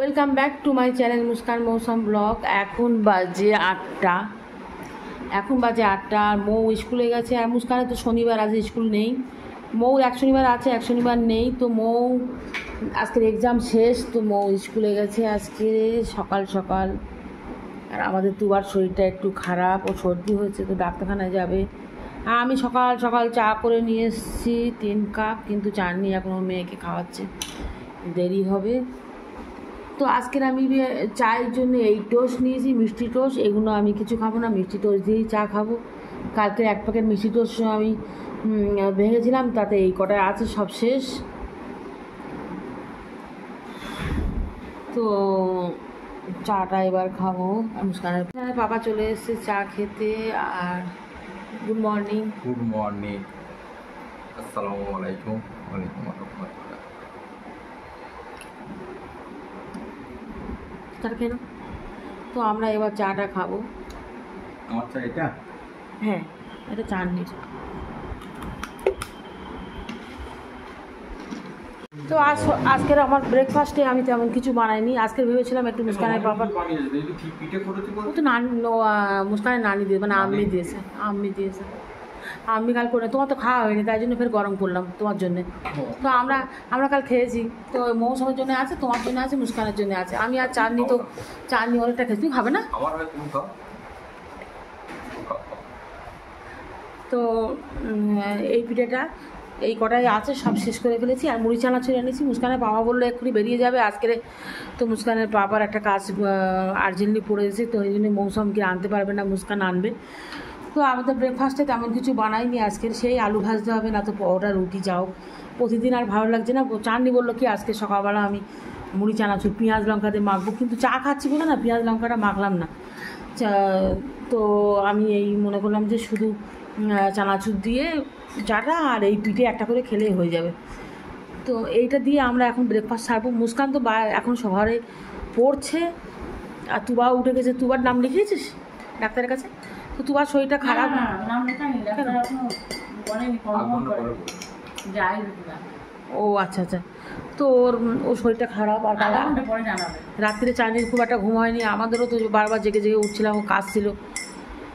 Welcome back to my channel Muskan মৌসুম blog. এখন বাজে 8টা। আর মৌ স্কুলে গেছে। আর মুস্কানের তো শনিবার আছে, স্কুল নেই। মৌ এক শনিবার আছে, এক শনিবার নেই। তো মৌ আজকের এক্সাম শেষ, তো মৌ স্কুলে গেছে আজকে সকাল সকাল। আর আমাদের তুবার শরীরটা একটু খারাপ, ও সর্দি হয়েছে, তো ডাক্তারখানায় যাবে। আর আমি সকাল সকাল চা করে নিয়ে এসেছি 3 কাপ, কিন্তু চা নিয়ে এখনও মেয়েকে খাওয়াচ্ছে, দেরি হবে। তো আজকের আমি চায়ের জন্য এই টোস্ট নিয়েছি, মিষ্টি টোস্ট। এগুলো আমি কিছু খাবো না, মিষ্টি টোস্ট দিয়েই চা খাবো। কালকে 1 প্যাকেট মিষ্টি টোস্ট আমি ভেঙেছিলাম, তাতে এই কটা আছে, সব শেষ। তো চাটা এবার খাবো। মুস্কানের বাবা চলে এসেছে চা খেতে। আর গুড মর্নিং। আসসালামু আলাইকুম। ওয়ালাইকুম আসসালাম। কেন? তো আমরা এবার চাটা খাবো। আমার চা এটা? হ্যাঁ, এটা চাটনির। তো আজকের আমার ব্রেকফাস্টে আমি তেমন কিছু বানাইনি। আজকে ভেবেছিলাম একটু মুস্কানের বাবার, ও তো মুস্কানের নানি দিয়ে, মানে আম্মি দিয়েছে। আম্মি কাল করে, তোমার তো খাওয়া হয়নি, তাই জন্য ফের গরম করলাম তোমার জন্যে। তো আমরা কাল খেয়েছি। তো মৌসুমের জন্য আছে, তোমার জন্য আছে, মুস্কানের জন্য আছে। আমি আর চাটনি অনেকটা খেয়েছি। তুমি খাবে না? তো এই পিঠেটা এই কটাই আছে, সব শেষ করে ফেলেছি। আর মুড়ি চানাচুর এনেছি। মুস্কানের বাবা বললো এক্ষুনি বেরিয়ে যাবে আজকের। তো মুস্কানের বাবার একটা কাজ আর্জেন্টলি পড়েছে, তো এই জন্য মৌসুমকে আনতে পারবে না, মুস্কান আনবে। তো আমাদের ব্রেকফাস্টে তেমন কিছু বানাইনি আজকের। সেই আলু ভাজতে হবে, না তো পরোটা রুটি। যাও, প্রতিদিন আর ভালো লাগছে না। চাটনি বললো কি আজকে সকালবেলা আমি মুড়ি চানাচুর পেঁয়াজ লঙ্কা দিয়ে মাখবো, কিন্তু চা খাচ্ছি বলে না পেঁয়াজ লঙ্কাটা মাখলাম না। তো আমি এই মনে করলাম যে শুধু চানাচুর দিয়ে চাটা আর এই পিঠে একটা করে খেলেই হয়ে যাবে। তো এইটা দিয়ে আমরা এখন ব্রেকফাস্ট ছাড়বো। মুস্কান তো এখন শহরে পড়ছে, আর তুবাও উঠে গেছে। তুবার নাম লিখিয়েছিস ডাক্তারের কাছে? তো তুবার শরীরটা খারাপ। ও আচ্ছা আচ্ছা। তো ওর শরীরটা খারাপ। আর রাত্রে চাঁদের খুব একটা ঘুম হয়নি। আমাদেরও তো বারবার জেগে জেগে উঠছিলাম, ও কাজ ছিল।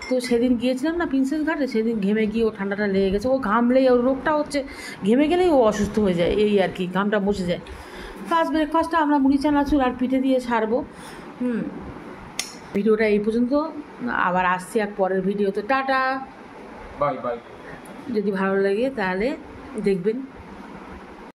তো সেদিন গিয়েছিলাম না প্রিন্সেস ঘাটে, সেদিন ঘেমে গিয়ে ও ঠান্ডাটা লেগে গেছে। ও ঘামলেই ওর রোগটা হচ্ছে, ঘেমে গেলেই ও অসুস্থ হয়ে যায়, এই আর কি, ঘামটা বসে যায়। ফার্স্ট ব্রেকফাস্টটা আমরা মুড়ি চানাচুর আর পিঠে দিয়ে ছাড়বো। ভিডিওটা এই পর্যন্ত। আবার আসছি এক পরের ভিডিও। তো টাটা, বাই বাই। যদি ভালো লাগে তাহলে দেখবেন।